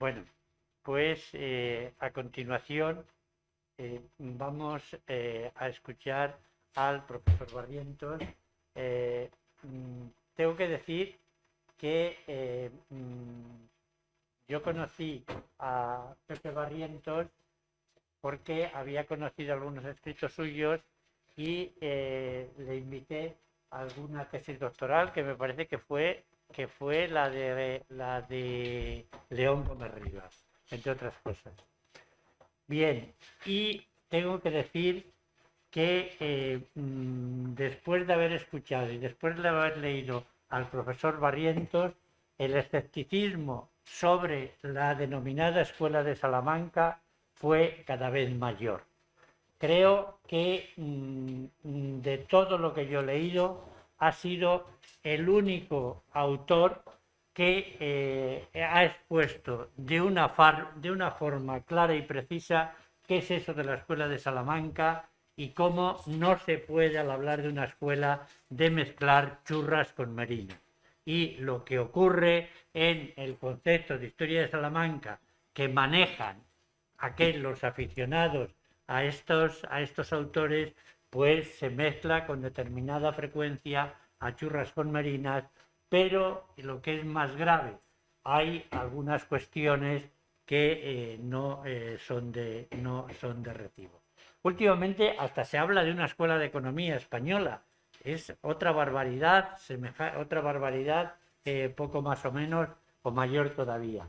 Bueno, pues a continuación vamos a escuchar al profesor Barrientos. Eh, Tengo que decir que yo conocí a Pepe Barrientos porque había conocido algunos escritos suyos y le invité a alguna tesis doctoral que me parece que fue la de León Gómez Rivas, entre otras cosas. Bien, y tengo que decir que después de haber escuchado y después de haber leído al profesor Barrientos, el escepticismo sobre la denominada Escuela de Salamanca fue cada vez mayor. Creo que de todo lo que yo he leído ha sido el único autor que ha expuesto de una forma clara y precisa qué es eso de la Escuela de Salamanca y cómo no se puede, al hablar de una escuela, de mezclar churras con merinas. Y lo que ocurre en el concepto de historia de Salamanca que manejan los aficionados a estos autores, pues se mezcla con determinada frecuencia a churras con merinas, pero lo que es más grave, hay algunas cuestiones que no son de recibo. Últimamente hasta se habla de una escuela de economía española. Es otra barbaridad, poco más o menos, o mayor todavía.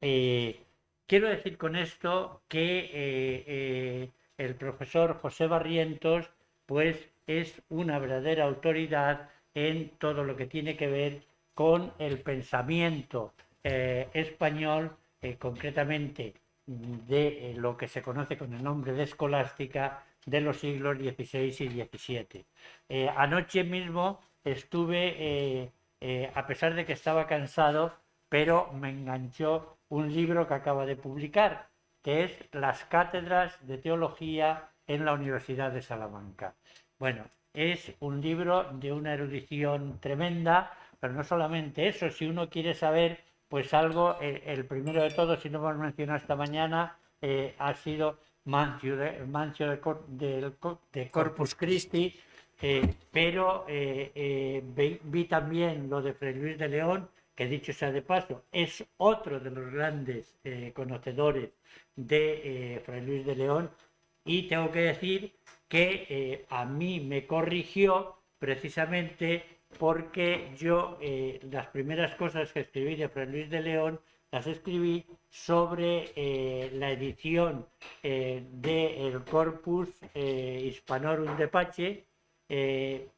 Quiero decir con esto que el profesor José Barrientos pues es una verdadera autoridad en todo lo que tiene que ver con el pensamiento español, concretamente de lo que se conoce con el nombre de escolástica de los siglos XVI y XVII. Anoche mismo estuve, a pesar de que estaba cansado, pero me enganchó un libro que acaba de publicar, que es Las cátedras de teología en la Universidad de Salamanca. Bueno, es un libro de una erudición tremenda, pero no solamente eso, si uno quiere saber pues algo, el primero de todos, si no hemos mencionado esta mañana, ha sido Mancio de Corpus Christi, pero vi también lo de Fray Luis de León, que dicho sea de paso, es otro de los grandes conocedores de Fray Luis de León, y tengo que decir que a mí me corrigió precisamente porque yo las primeras cosas que escribí de Fray Luis de León las escribí sobre la edición del Corpus Hispanorum de Pace,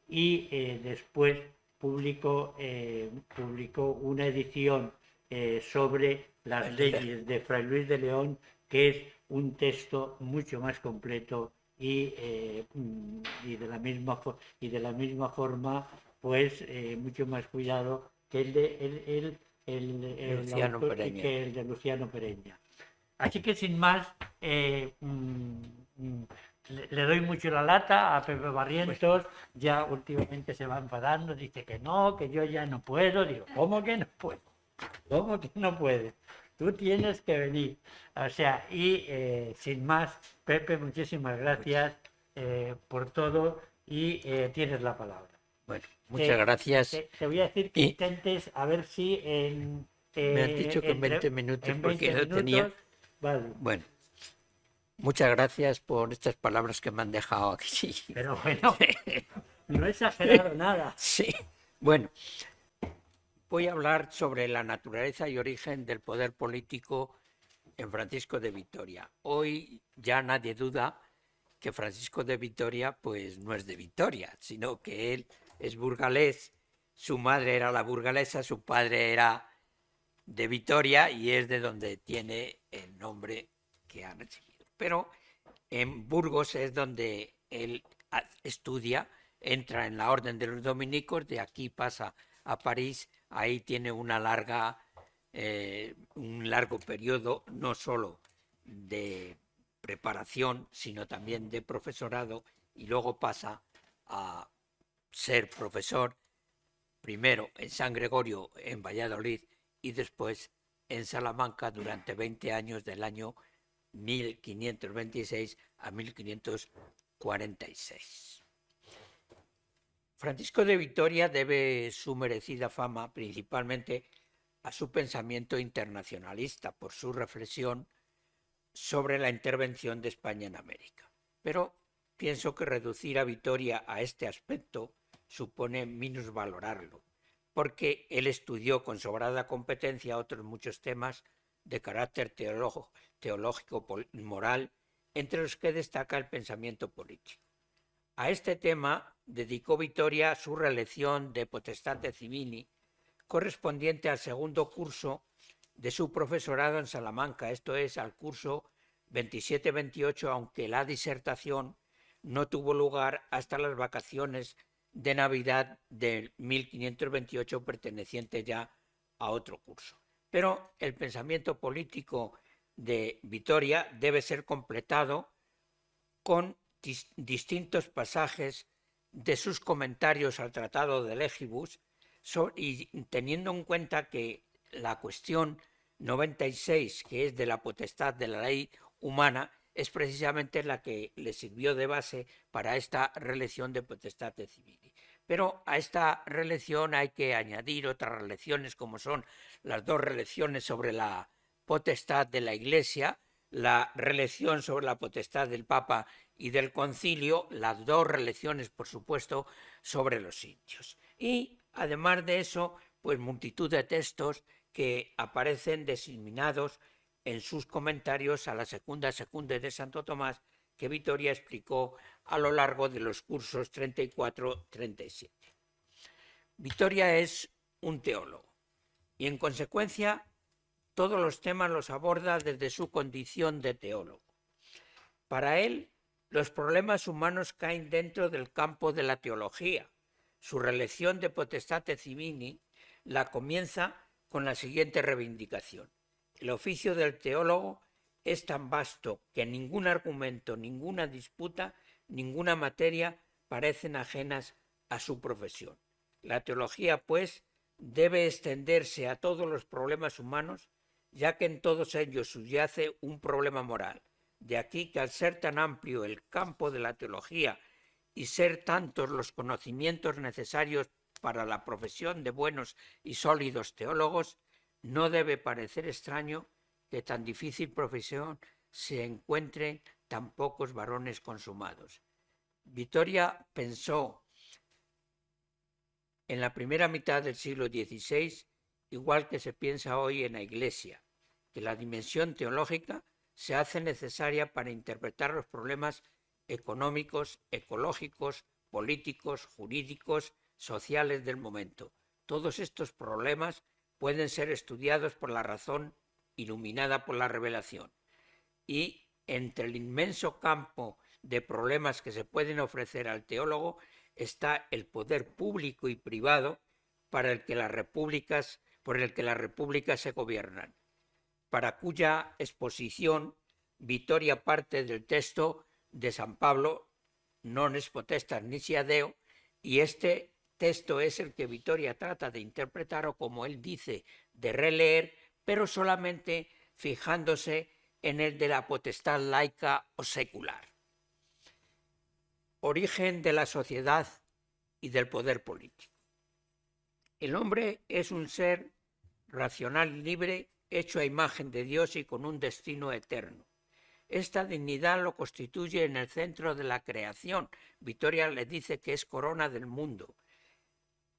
y después publicó una edición sobre las leyes de Fray Luis de León, que es un texto mucho más completo y de la misma forma pues mucho más cuidado que el de Luciano Pereña. Así que sin más, le doy mucho la lata a Pepe Barrientos, ya últimamente se va enfadando, dice que no, que yo ya no puedo. Digo, ¿cómo que no puedo? ¿Cómo que no puedes? Tú tienes que venir. O sea, y sin más, Pepe, muchísimas gracias por todo y tienes la palabra. Bueno, muchas gracias. Te voy a decir que intentes a ver si me han dicho que en 20 minutos, porque no tenía... Vale. Bueno, muchas gracias por estas palabras que me han dejado aquí. Pero bueno, no he exagerado nada. Sí, bueno, voy a hablar sobre la naturaleza y origen del poder político en Francisco de Vitoria. Hoy ya nadie duda que Francisco de Vitoria pues no es de Vitoria, sino que él es burgalés, su madre era la burgalesa, su padre era de Vitoria y es de donde tiene el nombre que ha recibido. Pero en Burgos es donde él estudia, entra en la Orden de los Dominicos, de aquí pasa a París, ahí tiene un largo periodo no solo de preparación, sino también de profesorado, y luego pasa a ser profesor, primero en San Gregorio, en Valladolid, y después en Salamanca durante 20 años, del año 1526 a 1546. Francisco de Vitoria debe su merecida fama principalmente a su pensamiento internacionalista por su reflexión sobre la intervención de España en América. Pero pienso que reducir a Vitoria a este aspecto supone minusvalorarlo, porque él estudió con sobrada competencia otros muchos temas de carácter teológico, moral, entre los que destaca el pensamiento político. A este tema dedicó Vitoria su reelección de Potestate Civili, correspondiente al segundo curso de su profesorado en Salamanca, esto es, al curso 27-28, aunque la disertación no tuvo lugar hasta las vacaciones de Navidad del 1528, perteneciente ya a otro curso. Pero el pensamiento político de Vitoria debe ser completado con distintos pasajes de sus comentarios al Tratado de Legibus, y teniendo en cuenta que la cuestión 96, que es de la potestad de la ley humana, es precisamente la que le sirvió de base para esta reelección de Potestate Civili. Pero a esta reelección hay que añadir otras reelecciones, como son las dos reelecciones sobre la potestad de la Iglesia, la reelección sobre la potestad del Papa y del Concilio, las dos reelecciones, por supuesto, sobre los indios. Y, además de eso, pues multitud de textos que aparecen diseminados en sus comentarios a la Secunda de Santo Tomás, que Vitoria explicó a lo largo de los cursos 34-37. Vitoria es un teólogo y, en consecuencia, todos los temas los aborda desde su condición de teólogo. Para él, los problemas humanos caen dentro del campo de la teología. Su reelección de Potestate Civili la comienza con la siguiente reivindicación: el oficio del teólogo es tan vasto que ningún argumento, ninguna disputa, ninguna materia parecen ajenas a su profesión. La teología, pues, debe extenderse a todos los problemas humanos, ya que en todos ellos subyace un problema moral. De aquí que, al ser tan amplio el campo de la teología y ser tantos los conocimientos necesarios para la profesión de buenos y sólidos teólogos, no debe parecer extraño que tan difícil profesión se encuentren tan pocos varones consumados. Vitoria pensó en la primera mitad del siglo XVI, igual que se piensa hoy en la Iglesia, que la dimensión teológica se hace necesaria para interpretar los problemas económicos, ecológicos, políticos, jurídicos, sociales del momento. Todos estos problemas pueden ser estudiados por la razón iluminada por la revelación. Y entre el inmenso campo de problemas que se pueden ofrecer al teólogo está el poder público y privado por el que las repúblicas se gobiernan, para cuya exposición Vitoria parte del texto de San Pablo, non es potestas nisi Deo, y este texto es el que Vitoria trata de interpretar, o como él dice, de releer, pero solamente fijándose en el de la potestad laica o secular. Origen de la sociedad y del poder político. El hombre es un ser racional y libre, hecho a imagen de Dios y con un destino eterno. Esta dignidad lo constituye en el centro de la creación. Vitoria le dice que es corona del mundo,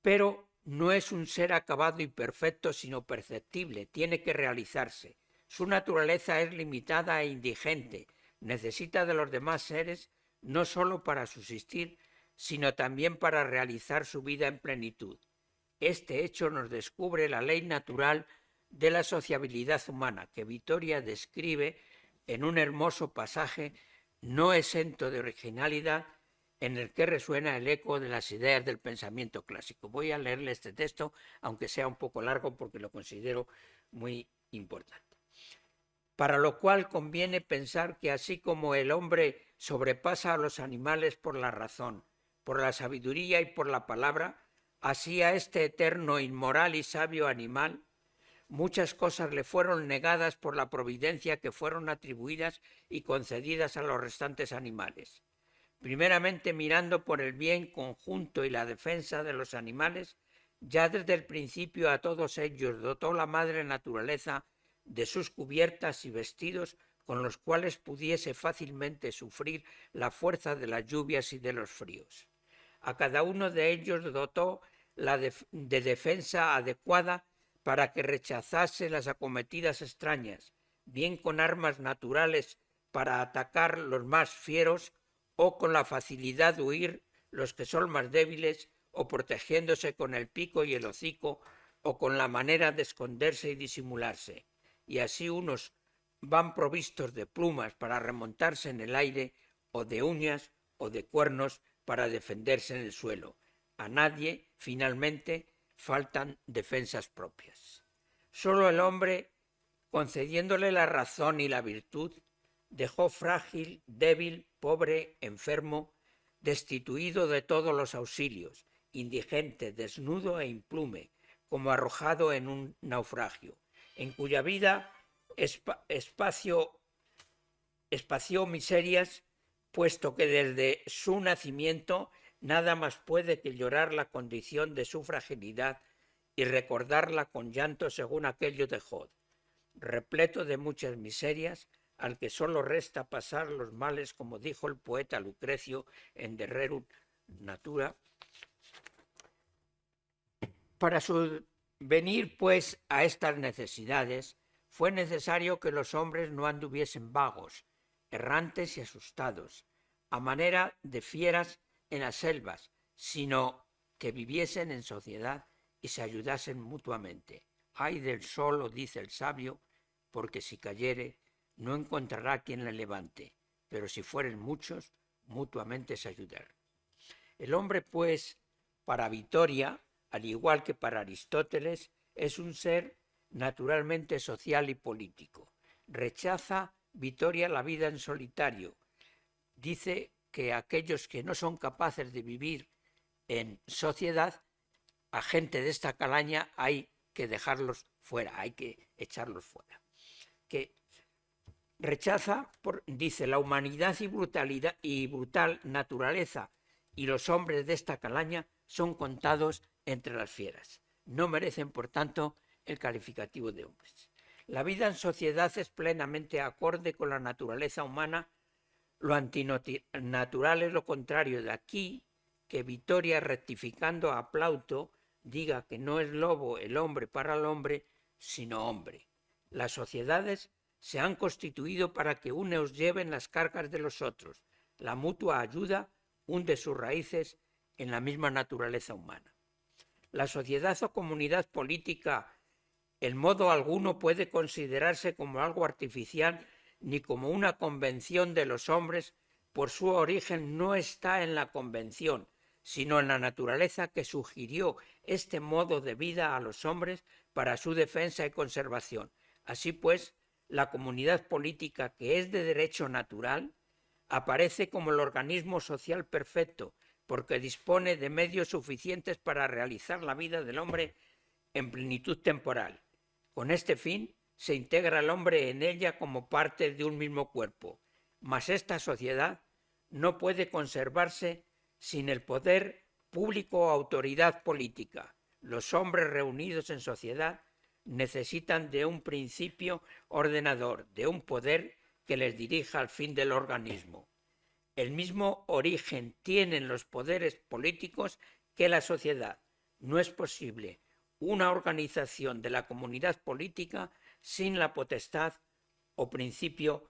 pero no es un ser acabado y perfecto, sino perceptible, tiene que realizarse. Su naturaleza es limitada e indigente, necesita de los demás seres no solo para subsistir, sino también para realizar su vida en plenitud. Este hecho nos descubre la ley natural de la sociabilidad humana, que Vitoria describe en un hermoso pasaje no exento de originalidad, en el que resuena el eco de las ideas del pensamiento clásico. Voy a leerle este texto, aunque sea un poco largo, porque lo considero muy importante. Para lo cual conviene pensar que así como el hombre sobrepasa a los animales por la razón, por la sabiduría y por la palabra, así a este eterno, inmoral y sabio animal muchas cosas le fueron negadas por la providencia que fueron atribuidas y concedidas a los restantes animales. Primeramente, mirando por el bien conjunto y la defensa de los animales, ya desde el principio a todos ellos dotó la madre naturaleza de sus cubiertas y vestidos con los cuales pudiese fácilmente sufrir la fuerza de las lluvias y de los fríos. A cada uno de ellos dotó de defensa adecuada para que rechazase las acometidas extrañas, bien con armas naturales para atacar los más fieros o con la facilidad de huir los que son más débiles, o protegiéndose con el pico y el hocico, o con la manera de esconderse y disimularse. Y así unos van provistos de plumas para remontarse en el aire, o de uñas o de cuernos para defenderse en el suelo. A nadie, finalmente, faltan defensas propias. Solo el hombre, concediéndole la razón y la virtud, dejó frágil, débil, pobre, enfermo, destituido de todos los auxilios, indigente, desnudo e implume, como arrojado en un naufragio, en cuya vida espació miserias, puesto que desde su nacimiento nada más puede que llorar la condición de su fragilidad y recordarla con llanto según aquello de Job, repleto de muchas miserias, al que solo resta pasar los males, como dijo el poeta Lucrecio en De Rerum Natura. Para subvenir, pues, a estas necesidades, fue necesario que los hombres no anduviesen vagos, errantes y asustados, a manera de fieras en las selvas, sino que viviesen en sociedad y se ayudasen mutuamente. Ay del solo, dice el sabio, porque si cayere, no encontrará quien le levante, pero si fueren muchos, mutuamente se ayudarán. El hombre, pues, para Vitoria, al igual que para Aristóteles, es un ser naturalmente social y político. Rechaza Vitoria la vida en solitario. Dice que aquellos que no son capaces de vivir en sociedad, a gente de esta calaña hay que dejarlos fuera, hay que echarlos fuera. Que rechaza, dice, la humanidad y brutal naturaleza y los hombres de esta calaña son contados entre las fieras. No merecen, por tanto, el calificativo de hombres. La vida en sociedad es plenamente acorde con la naturaleza humana. Lo antinatural es lo contrario. De aquí que Vitoria, rectificando a Plauto, diga que no es lobo el hombre para el hombre, sino hombre. Las sociedades se han constituido para que unos lleven las cargas de los otros. La mutua ayuda hunde sus raíces en la misma naturaleza humana. La sociedad o comunidad política en modo alguno puede considerarse como algo artificial ni como una convención de los hombres, por su origen no está en la convención, sino en la naturaleza que sugirió este modo de vida a los hombres para su defensa y conservación. Así pues, la comunidad política, que es de derecho natural, aparece como el organismo social perfecto, porque dispone de medios suficientes para realizar la vida del hombre en plenitud temporal. Con este fin, se integra el hombre en ella como parte de un mismo cuerpo. Mas esta sociedad no puede conservarse sin el poder público o autoridad política. Los hombres reunidos en sociedad necesitan de un principio ordenador, de un poder que les dirija al fin del organismo. El mismo origen tienen los poderes políticos que la sociedad. No es posible una organización de la comunidad política sin la potestad o principio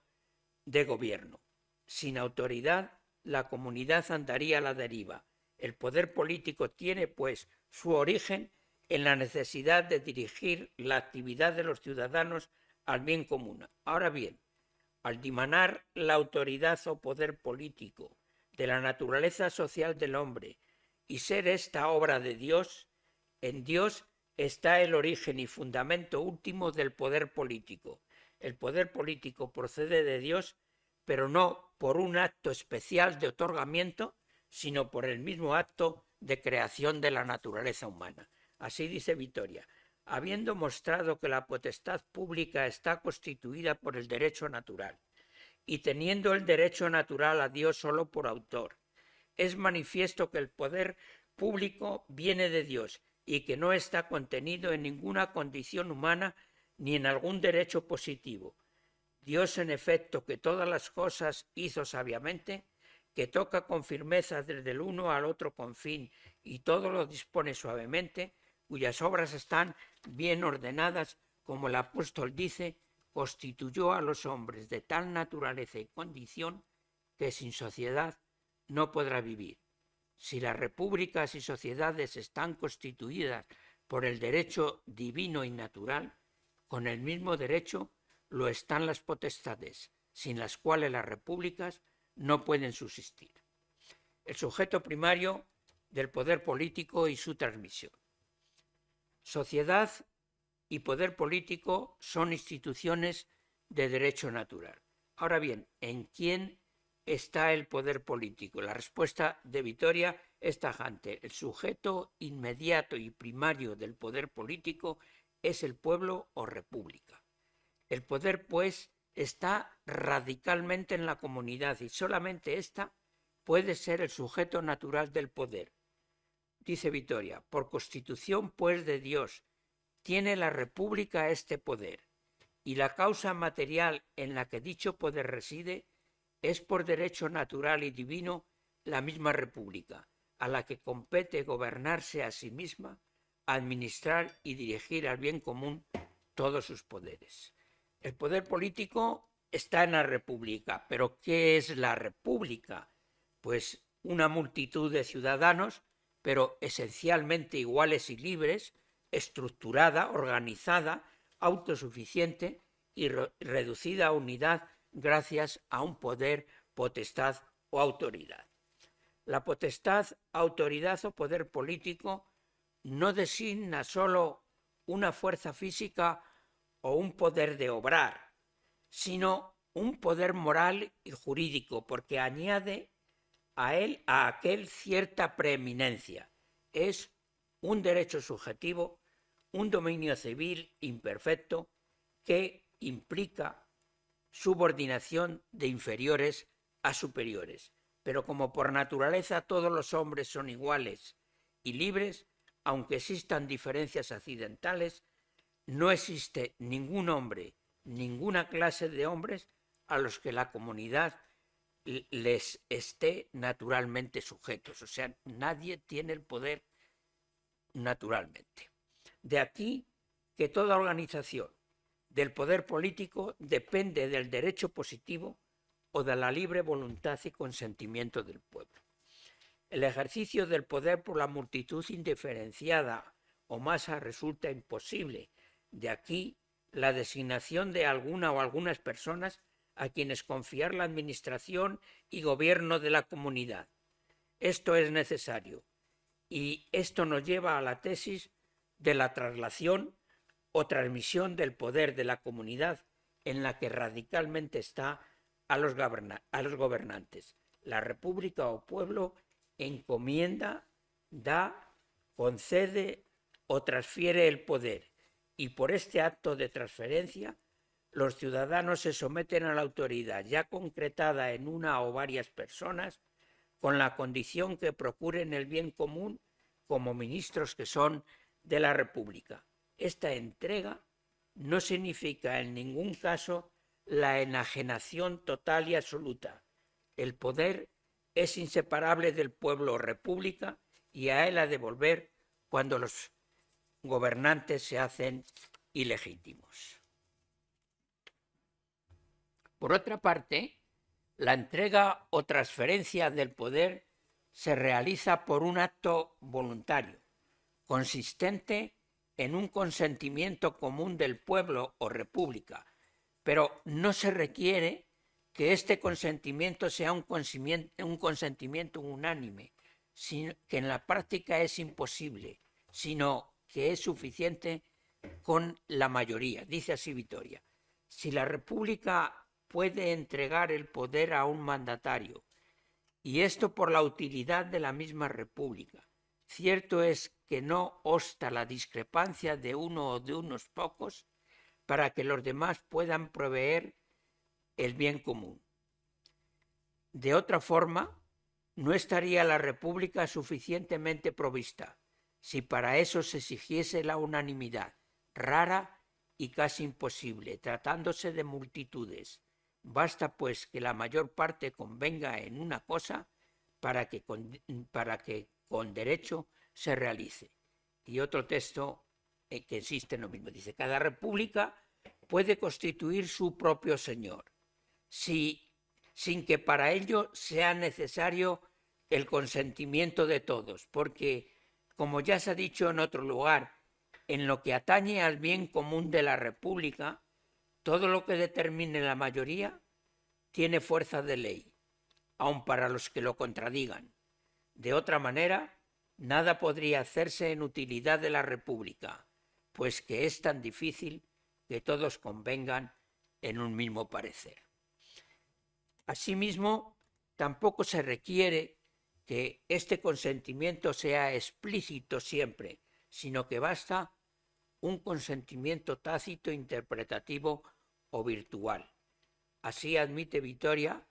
de gobierno. Sin autoridad, la comunidad andaría a la deriva. El poder político tiene, pues, su origen en la necesidad de dirigir la actividad de los ciudadanos al bien común. Ahora bien, al dimanar la autoridad o poder político de la naturaleza social del hombre y ser esta obra de Dios, en Dios está el origen y fundamento último del poder político. El poder político procede de Dios, pero no por un acto especial de otorgamiento, sino por el mismo acto de creación de la naturaleza humana. Así dice Vitoria. habiendo mostrado que la potestad pública está constituida por el derecho natural, y teniendo el derecho natural a Dios solo por autor, es manifiesto que el poder público viene de Dios y que no está contenido en ninguna condición humana ni en algún derecho positivo. Dios, en efecto, que todas las cosas hizo sabiamente, que toca con firmeza desde el uno al otro confín y todo lo dispone suavemente, cuyas obras están bien ordenadas, como el apóstol dice, constituyó a los hombres de tal naturaleza y condición que sin sociedad no podrá vivir. Si las repúblicas y sociedades están constituidas por el derecho divino y natural, con el mismo derecho lo están las potestades, sin las cuales las repúblicas no pueden subsistir. El sujeto primario del poder político y su transmisión. Sociedad y poder político son instituciones de derecho natural. Ahora bien, ¿en quién está el poder político? La respuesta de Vitoria es tajante. El sujeto inmediato y primario del poder político es el pueblo o república. El poder, pues, está radicalmente en la comunidad y solamente ésta puede ser el sujeto natural del poder. Dice Vitoria, por constitución, pues, de Dios, tiene la república este poder, y la causa material en la que dicho poder reside es por derecho natural y divino la misma república, a la que compete gobernarse a sí misma, administrar y dirigir al bien común todos sus poderes. El poder político está en la república, pero ¿qué es la república? Pues una multitud de ciudadanos, pero esencialmente iguales y libres, estructurada, organizada, autosuficiente y reducida a unidad gracias a un poder, potestad o autoridad. La potestad, autoridad o poder político no designa solo una fuerza física o un poder de obrar, sino un poder moral y jurídico, porque añade a aquel cierta preeminencia. Es un derecho subjetivo, un dominio civil imperfecto que implica subordinación de inferiores a superiores. Pero como por naturaleza todos los hombres son iguales y libres, aunque existan diferencias accidentales, no existe ningún hombre, ninguna clase de hombres a los que la comunidad les esté naturalmente sujetos. O sea, nadie tiene el poder naturalmente. De aquí que toda organización del poder político depende del derecho positivo o de la libre voluntad y consentimiento del pueblo. El ejercicio del poder por la multitud indiferenciada o masa resulta imposible. De aquí la designación de alguna o algunas personas a quienes confiar la administración y gobierno de la comunidad. Esto es necesario y esto nos lleva a la tesis de la traslación o transmisión del poder de la comunidad en la que radicalmente está a los gobernantes. La república o pueblo encomienda, da, concede o transfiere el poder y por este acto de transferencia los ciudadanos se someten a la autoridad ya concretada en una o varias personas con la condición que procuren el bien común como ministros que son de la República. Esta entrega no significa en ningún caso la enajenación total y absoluta. El poder es inseparable del pueblo o república y a él ha de volver cuando los gobernantes se hacen ilegítimos. Por otra parte, la entrega o transferencia del poder se realiza por un acto voluntario, consistente en un consentimiento común del pueblo o república, pero no se requiere que este consentimiento sea un consentimiento unánime, sino que en la práctica es imposible, sino que es suficiente con la mayoría. Dice así Vitoria: si la república puede entregar el poder a un mandatario, y esto por la utilidad de la misma república, cierto es que no obsta la discrepancia de uno o de unos pocos para que los demás puedan proveer el bien común. De otra forma, no estaría la República suficientemente provista si para eso se exigiese la unanimidad, rara y casi imposible, tratándose de multitudes. Basta, pues, que la mayor parte convenga en una cosa para que con derecho se realice. Y otro texto que existe en lo mismo. Dice, cada república puede constituir su propio señor, sin que para ello sea necesario el consentimiento de todos, porque, como ya se ha dicho en otro lugar, en lo que atañe al bien común de la república, todo lo que determine la mayoría tiene fuerza de ley, aun para los que lo contradigan. De otra manera, nada podría hacerse en utilidad de la república, pues que es tan difícil que todos convengan en un mismo parecer. Asimismo, tampoco se requiere que este consentimiento sea explícito siempre, sino que basta un consentimiento tácito, interpretativo o virtual. Así admite Vitoria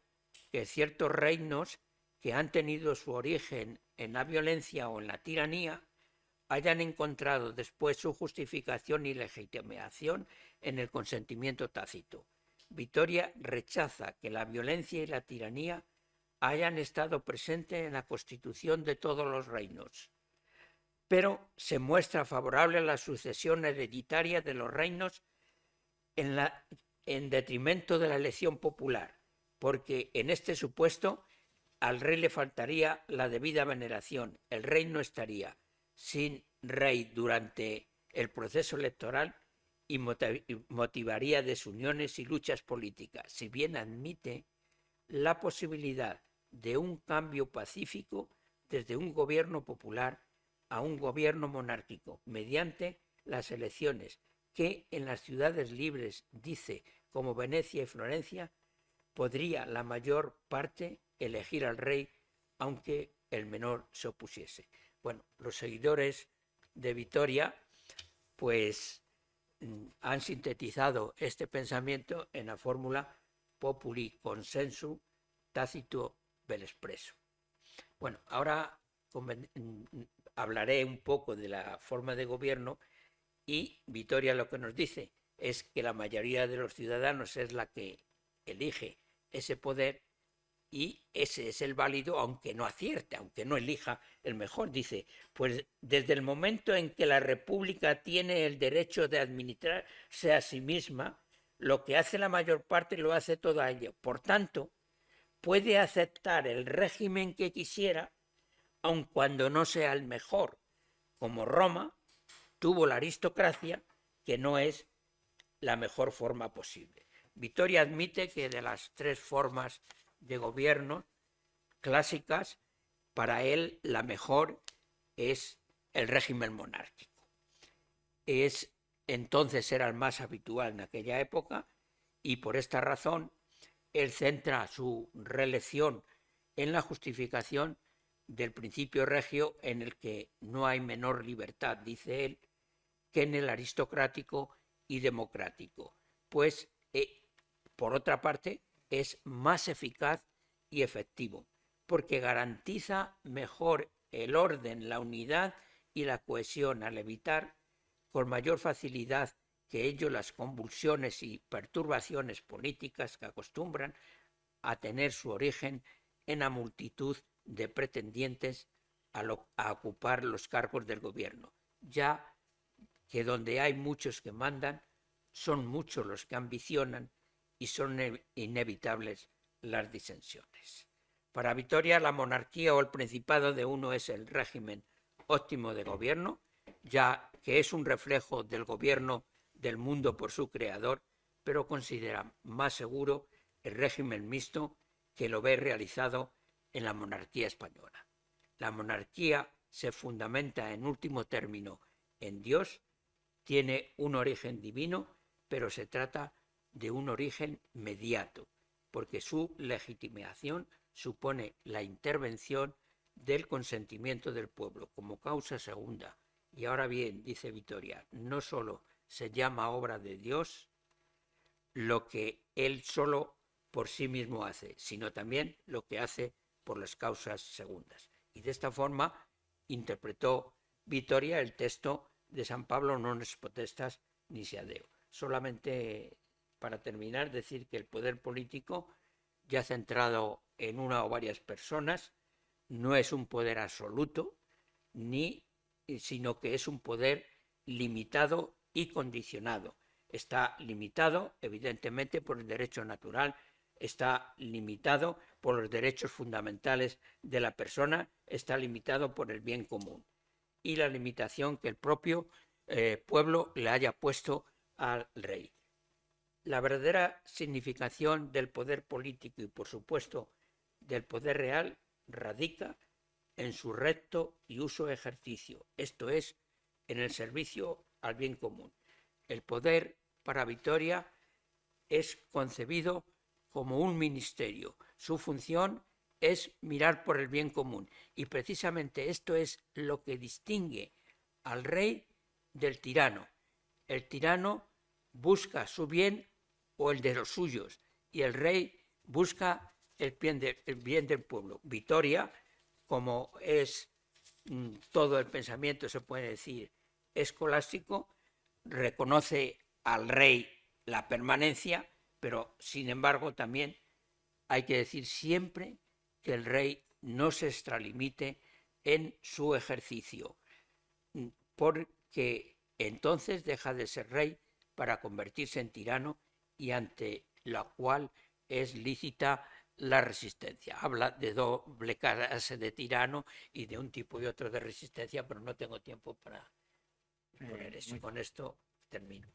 que ciertos reinos que han tenido su origen en la violencia o en la tiranía hayan encontrado después su justificación y legitimación en el consentimiento tácito. Vitoria rechaza que la violencia y la tiranía hayan estado presentes en la constitución de todos los reinos, pero se muestra favorable a la sucesión hereditaria de los reinos en detrimento de la elección popular, porque en este supuesto al rey le faltaría la debida veneración, el rey no estaría sin rey durante el proceso electoral y motivaría desuniones y luchas políticas, si bien admite la posibilidad de un cambio pacífico desde un gobierno popular a un gobierno monárquico, mediante las elecciones, que en las ciudades libres, dice, como Venecia y Florencia, podría la mayor parte elegir al rey, aunque el menor se opusiese. Bueno, los seguidores de Vitoria, pues, han sintetizado este pensamiento en la fórmula populi consensu tacito vel expresso. Bueno, ahora hablaré un poco de la forma de gobierno, y Vitoria lo que nos dice es que la mayoría de los ciudadanos es la que elige ese poder y ese es el válido, aunque no acierte, aunque no elija el mejor. Dice, pues desde el momento en que la República tiene el derecho de administrarse a sí misma, lo que hace la mayor parte lo hace todo ello. Por tanto, puede aceptar el régimen que quisiera, aun cuando no sea el mejor, como Roma tuvo la aristocracia, que no es la mejor forma posible. Vitoria admite que de las tres formas de gobierno clásicas, para él la mejor es el régimen monárquico. Entonces era el más habitual en aquella época, y por esta razón él centra su reelección en la justificación del principio regio, en el que no hay menor libertad, dice él, que en el aristocrático y democrático, pues por otra parte es más eficaz y efectivo, porque garantiza mejor el orden, la unidad y la cohesión, al evitar con mayor facilidad que ello las convulsiones y perturbaciones políticas que acostumbran a tener su origen en la multitud de pretendientes a ocupar los cargos del gobierno, ya que donde hay muchos que mandan, son muchos los que ambicionan y son inevitables las disensiones. Para Vitoria, la monarquía o el principado de uno es el régimen óptimo de gobierno, ya que es un reflejo del gobierno del mundo por su creador, pero considera más seguro el régimen mixto, que lo ve realizado en la monarquía española. La monarquía se fundamenta en último término en Dios, tiene un origen divino, pero se trata de un origen mediato, porque su legitimación supone la intervención del consentimiento del pueblo como causa segunda Y ahora bien, dice Vitoria, no solo se llama obra de Dios lo que Él solo por sí mismo hace, sino también lo que hace por las causas segundas. Y de esta forma interpretó Vitoria el texto de San Pablo, non es potestas ni sea Deo. Solamente para terminar, decir que el poder político, ya centrado en una o varias personas, no es un poder absoluto, sino que es un poder limitado y condicionado. Está limitado, evidentemente, por el derecho natural, está limitado por los derechos fundamentales de la persona, está limitado por el bien común y la limitación que el propio pueblo le haya puesto al rey. La verdadera significación del poder político y, por supuesto, del poder real radica en su recto y uso ejercicio, esto es, en el servicio al bien común. El poder para Vitoria es concebido como un ministerio. Su función es mirar por el bien común. Y precisamente esto es lo que distingue al rey del tirano. El tirano busca su bien o el de los suyos, y el rey busca el bien del pueblo. Vitoria, como es todo el pensamiento, se puede decir, escolástico, reconoce al rey la permanencia, pero sin embargo también hay que decir siempre que el rey no se extralimite en su ejercicio, porque entonces deja de ser rey para convertirse en tirano, y ante la cual es lícita la resistencia. Habla de doble clase de tirano y de un tipo y otro de resistencia, pero no tengo tiempo para poner eso. Con esto termino.